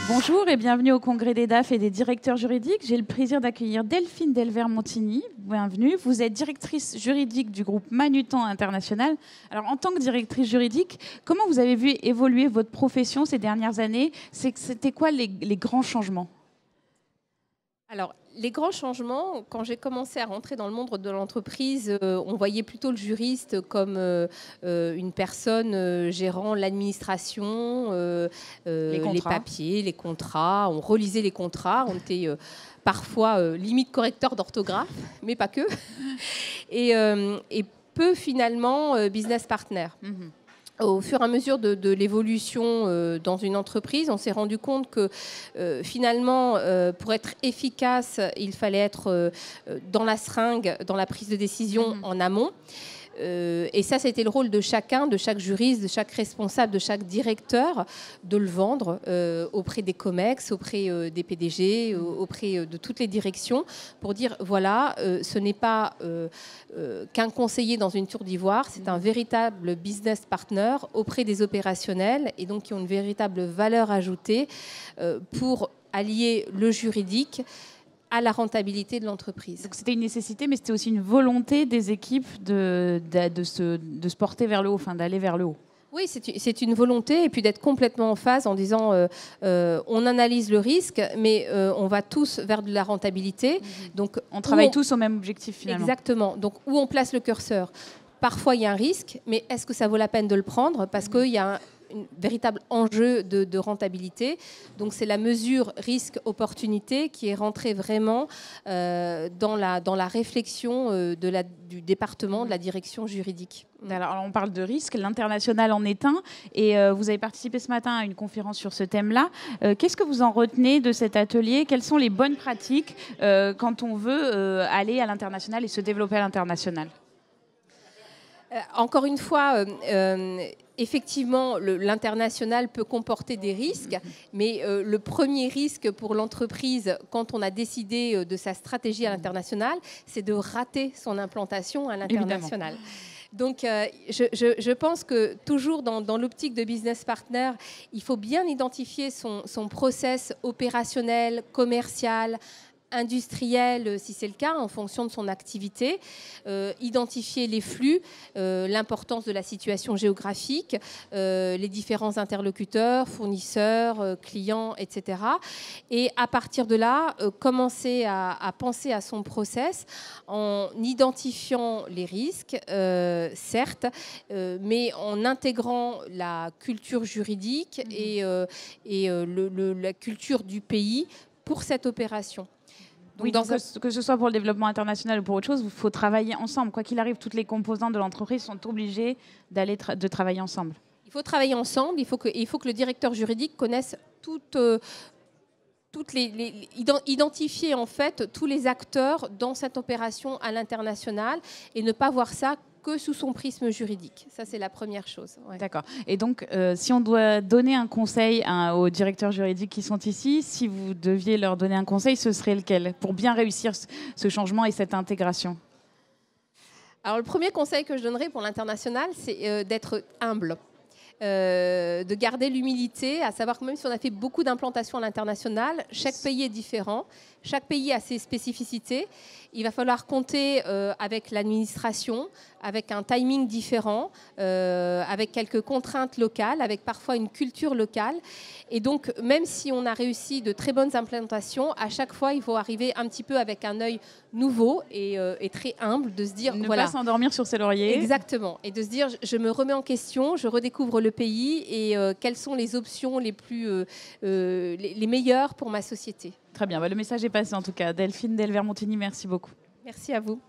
Bonjour et bienvenue au Congrès des DAF et des directeurs juridiques. J'ai le plaisir d'accueillir Delphine Delvert-Montigny. Bienvenue. Vous êtes directrice juridique du groupe Manutan International. Alors, en tant que directrice juridique, comment vous avez vu évoluer votre profession ces dernières années? C'était quoi les grands changements? Alors, les grands changements, quand j'ai commencé à rentrer dans le monde de l'entreprise, on voyait plutôt le juriste comme une personne gérant l'administration, les papiers, les contrats. On relisait les contrats, on était parfois limite correcteur d'orthographe, mais pas que. Et peu finalement business partner. Mm-hmm. Au fur et à mesure de l'évolution dans une entreprise, on s'est rendu compte que finalement, pour être efficace, il fallait être dans la seringue, dans la prise de décision en amont. Et ça, c'était le rôle de chacun, de chaque juriste, de chaque responsable, de chaque directeur, de le vendre auprès des COMEX, auprès des PDG, auprès de toutes les directions, pour dire, voilà, ce n'est pas qu'un conseiller dans une tour d'ivoire, c'est un véritable business partner auprès des opérationnels, et donc qui ont une véritable valeur ajoutée pour allier le juridique à la rentabilité de l'entreprise. Donc c'était une nécessité, mais c'était aussi une volonté des équipes de se porter vers le haut, enfin d'aller vers le haut. Oui, c'est une volonté, et puis d'être complètement en phase en disant on analyse le risque, mais on va tous vers de la rentabilité. Donc on travaille tous au même objectif finalement. Exactement. Donc où on place le curseur. Parfois il y a un risque, mais est-ce que ça vaut la peine de le prendre? Parce qu'il y a un véritable enjeu de rentabilité. Donc c'est la mesure risque-opportunité qui est rentrée vraiment dans la réflexion du département, de la direction juridique. Alors on parle de risque, l'international en est un, et vous avez participé ce matin à une conférence sur ce thème-là. Qu'est-ce que vous en retenez de cet atelier? Quelles sont les bonnes pratiques quand on veut aller à l'international et se développer à l'international? Encore une fois, effectivement, l'international peut comporter des risques, mais le premier risque pour l'entreprise, quand on a décidé de sa stratégie à l'international, c'est de rater son implantation à l'international. Donc, je pense que toujours dans l'optique de business partner, il faut bien identifier son process opérationnel, commercial, industriel, si c'est le cas, en fonction de son activité, identifier les flux, l'importance de la situation géographique, les différents interlocuteurs, fournisseurs, clients, etc. Et à partir de là, commencer à penser à son process en identifiant les risques, certes, mais en intégrant la culture juridique et la culture du pays pour cette opération. Oui, donc que ce soit pour le développement international ou pour autre chose, il faut travailler ensemble. Quoi qu'il arrive, toutes les composantes de l'entreprise sont obligées de travailler ensemble. Il faut travailler ensemble, il faut que le directeur juridique connaisse identifier en fait tous les acteurs dans cette opération à l'international et ne pas voir ça que sous son prisme juridique. Ça, c'est la première chose. Ouais. D'accord. Et donc, si on doit donner un conseil aux directeurs juridiques qui sont ici, si vous deviez leur donner un conseil, ce serait lequel pour bien réussir ce changement et cette intégration? Alors, le premier conseil que je donnerais pour l'international, c'est d'être humble. De garder l'humilité, à savoir que même si on a fait beaucoup d'implantations à l'international, chaque pays est différent, chaque pays a ses spécificités. Il va falloir compter avec l'administration, avec un timing différent, avec quelques contraintes locales, avec parfois une culture locale. Et donc, même si on a réussi de très bonnes implantations, à chaque fois, il faut arriver un petit peu avec un œil nouveau et très humble, de se dire... Ne pas s'endormir sur ses lauriers. Exactement. Et de se dire, je me remets en question, je redécouvre le pays et quelles sont les options les meilleures pour ma société. Très bien. Le message est passé en tout cas. Delphine Delvert-Montigny, merci beaucoup. Merci à vous.